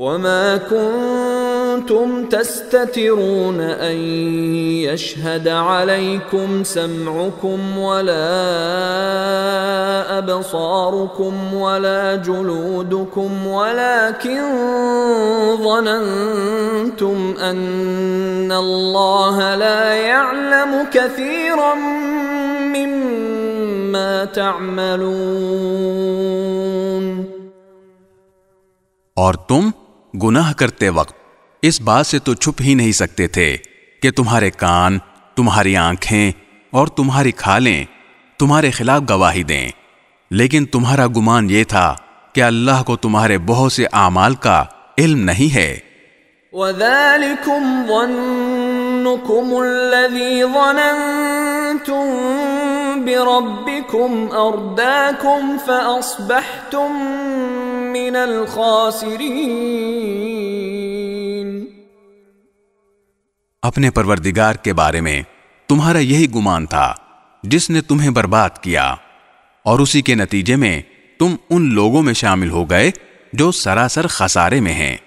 وما كنتم تستترون أن يشهد عليكم سمعكم ولا أبصاركم ولا جلودكم ولكن ظننتم أن الله لا يعلم كثيرا مما تعملون۔ اور تم گناہ کرتے وقت اس بات سے تو چھپ ہی نہیں سکتے تھے کہ تمہارے کان، تمہاری آنکھیں اور تمہاری کھالیں تمہارے خلاف گواہی دیں، لیکن تمہارا گمان یہ تھا کہ اللہ کو تمہارے بہت سے اعمال کا علم نہیں ہے۔ وَذَلِكُمْ ظَنُّكُمُ الَّذِي ظَنَنْتُمْ بِرَبِّكُمْ أَرْدَاكُمْ فَأَصْبَحْتُمْ مِنَ الْخَاسِرِينَ۔ اپنے پروردگار کے بارے میں تمہارا یہی گمان تھا جس نے تمہیں برباد کیا، اور اسی کے نتیجے میں تم ان لوگوں میں شامل ہو گئے جو سراسر خسارے میں ہیں۔